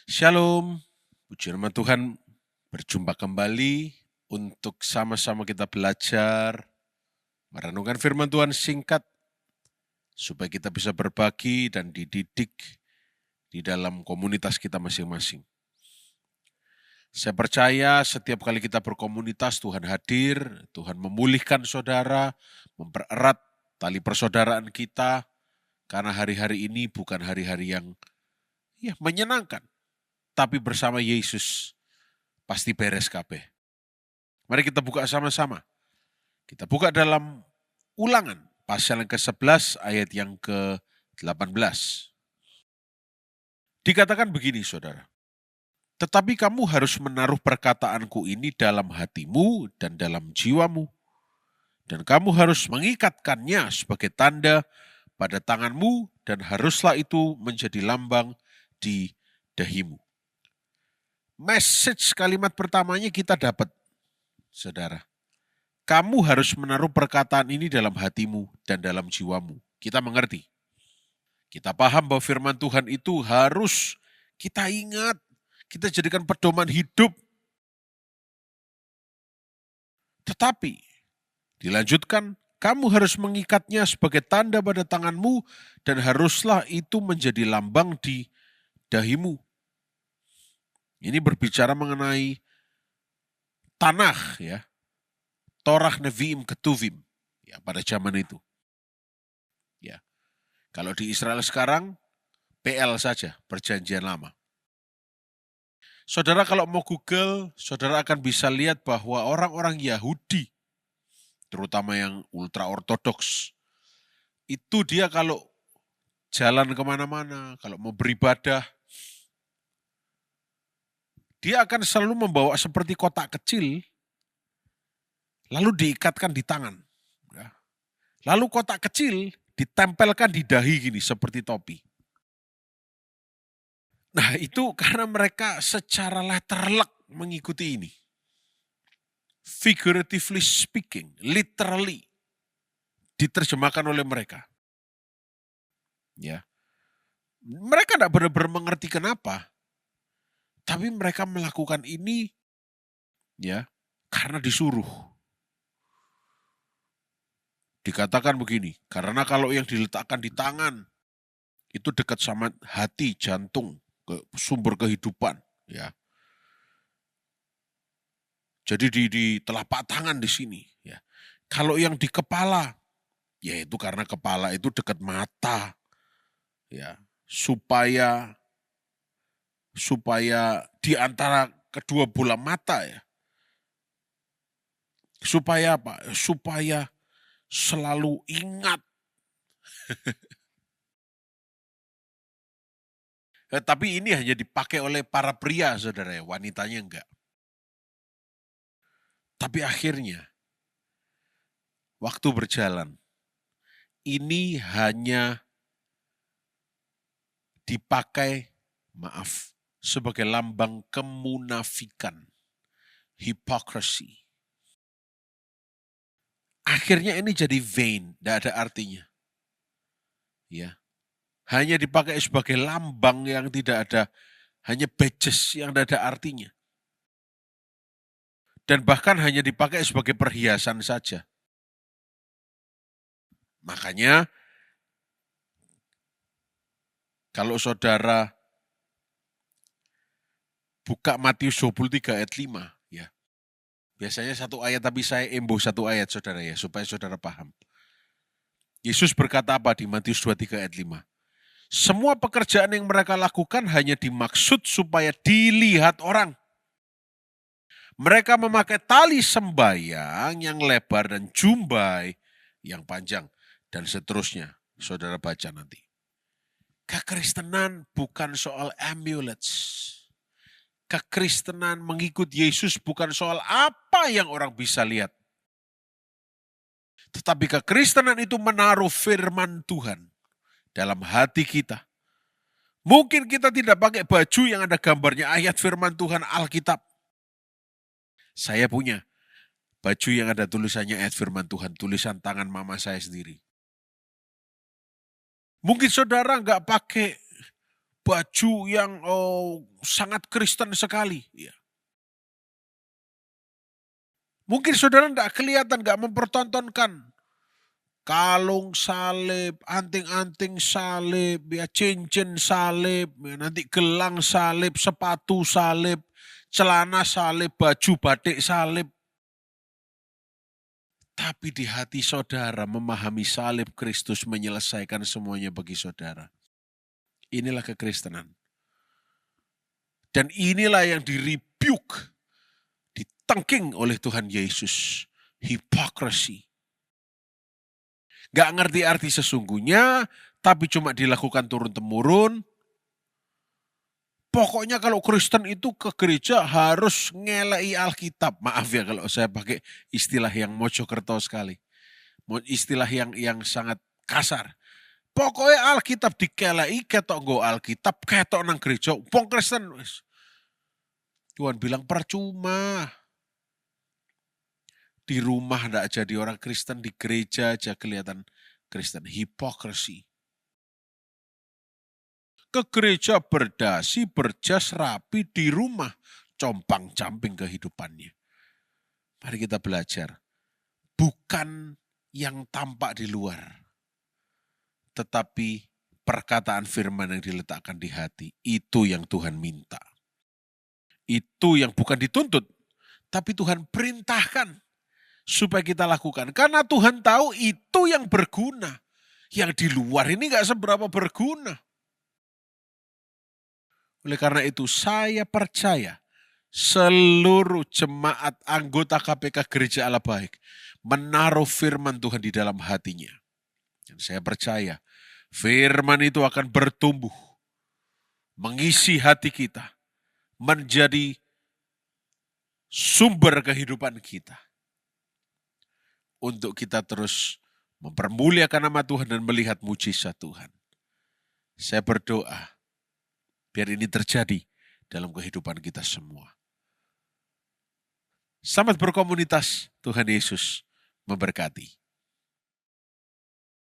Shalom, puji nama Tuhan, berjumpa kembali untuk sama-sama kita belajar, merenungkan firman Tuhan singkat, supaya kita bisa berbagi dan dididik di dalam komunitas kita masing-masing. Saya percaya setiap kali kita berkomunitas, Tuhan hadir, Tuhan memulihkan saudara, mempererat tali persaudaraan kita, karena hari-hari ini bukan hari-hari yang menyenangkan, tapi bersama Yesus pasti beres kabeh. Mari kita buka sama-sama. Kita buka dalam Ulangan, pasal yang ke-11 ayat yang ke-18. Dikatakan begini, saudara. Tetapi kamu harus menaruh perkataanku ini dalam hatimu dan dalam jiwamu. Dan kamu harus mengikatkannya sebagai tanda pada tanganmu dan haruslah itu menjadi lambang di dahimu. Message kalimat pertamanya kita dapat, saudara. Kamu harus menaruh perkataan ini dalam hatimu dan dalam jiwamu. Kita mengerti. Kita paham bahwa firman Tuhan itu harus kita ingat. Kita jadikan pedoman hidup. Tetapi dilanjutkan, kamu harus mengikatnya sebagai tanda pada tanganmu dan haruslah itu menjadi lambang di dahimu. Ini berbicara mengenai tanah, ya. Torah Nevi'im Ketuvim, ya, pada zaman itu. Ya. Kalau di Israel sekarang, PL saja, Perjanjian Lama. Saudara kalau mau Google, saudara akan bisa lihat bahwa orang-orang Yahudi, terutama yang ultra-ortodoks, itu dia kalau jalan kemana-mana, kalau mau beribadah, dia akan selalu membawa seperti kotak kecil, lalu diikatkan di tangan. Lalu kotak kecil ditempelkan di dahi gini, seperti topi. Nah itu karena mereka secara letterlek mengikuti ini. Figuratively speaking, literally, diterjemahkan oleh mereka. Ya, mereka tidak benar-benar mengerti kenapa, tapi mereka melakukan ini, ya, karena disuruh. Dikatakan begini, karena kalau yang diletakkan di tangan itu dekat sama hati, jantung, sumber kehidupan, ya. Jadi di telapak tangan di sini, ya. Kalau yang di kepala, ya itu karena kepala itu dekat mata, ya, supaya di antara kedua bola mata, ya. Supaya apa? Supaya selalu ingat. Tapi ini hanya dipakai oleh para pria, saudara, ya. Wanitanya enggak. Tapi akhirnya, waktu berjalan, ini hanya dipakai, sebagai lambang kemunafikan, hipokrisi. Akhirnya ini jadi vain, tidak ada artinya. Ya, hanya dipakai sebagai lambang yang tidak ada, hanya badges yang tidak ada artinya. Dan bahkan hanya dipakai sebagai perhiasan saja. Makanya, kalau saudara buka Matius 23 ayat 5, ya. Biasanya satu ayat, tapi saya embo satu ayat, saudara, ya, supaya saudara paham. Yesus berkata apa di Matius 23 ayat 5? Semua pekerjaan yang mereka lakukan hanya dimaksud supaya dilihat orang. Mereka memakai tali sembayang yang lebar dan jumbai yang panjang, dan seterusnya. Saudara baca nanti. Kekristenan bukan soal amulets. Kekristenan mengikut Yesus bukan soal apa yang orang bisa lihat. Tetapi kekristenan itu menaruh firman Tuhan dalam hati kita. Mungkin kita tidak pakai baju yang ada gambarnya ayat firman Tuhan Alkitab. Saya punya baju yang ada tulisannya ayat firman Tuhan, tulisan tangan mama saya sendiri. Mungkin saudara nggak pakai baju yang sangat Kristen sekali. Ya. Mungkin saudara tidak kelihatan, nggak mempertontonkan. Kalung salib, anting-anting salib, ya cincin salib, ya, nanti gelang salib, sepatu salib, celana salib, baju batik salib. Tapi di hati saudara memahami salib Kristus menyelesaikan semuanya bagi saudara. Inilah kekristenan. Dan inilah yang di-rebuke, ditengking oleh Tuhan Yesus. Hipokrisi. Gak ngerti arti sesungguhnya, tapi cuma dilakukan turun-temurun. Pokoknya kalau Kristen itu ke gereja harus ngelei Alkitab. Maaf ya kalau saya pakai istilah yang mojokerto sekali. Istilah yang sangat kasar. Pokoknya Alkitab dikelei, ketok nggo Alkitab, ketok nang gereja, wong Kristen. Tuhan bilang percuma. Di rumah tidak jadi orang Kristen, di gereja aja kelihatan Kristen. Hipokrisi. Ke gereja berdasi, berjas rapi, di rumah compang-camping kehidupannya. Mari kita belajar. Bukan yang tampak di luar, tetapi perkataan firman yang diletakkan di hati. Itu yang Tuhan minta. Itu yang bukan dituntut, tapi Tuhan perintahkan supaya kita lakukan. Karena Tuhan tahu itu yang berguna. Yang di luar ini gak seberapa berguna. Oleh karena itu saya percaya seluruh jemaat anggota KPK Gereja Allah Baik menaruh firman Tuhan di dalam hatinya. Dan saya percaya firman itu akan bertumbuh, mengisi hati kita, menjadi sumber kehidupan kita. Untuk kita terus mempermuliakan nama Tuhan dan melihat mujizat Tuhan. Saya berdoa, biar ini terjadi dalam kehidupan kita semua. Selamat berkomunitas, Tuhan Yesus memberkati.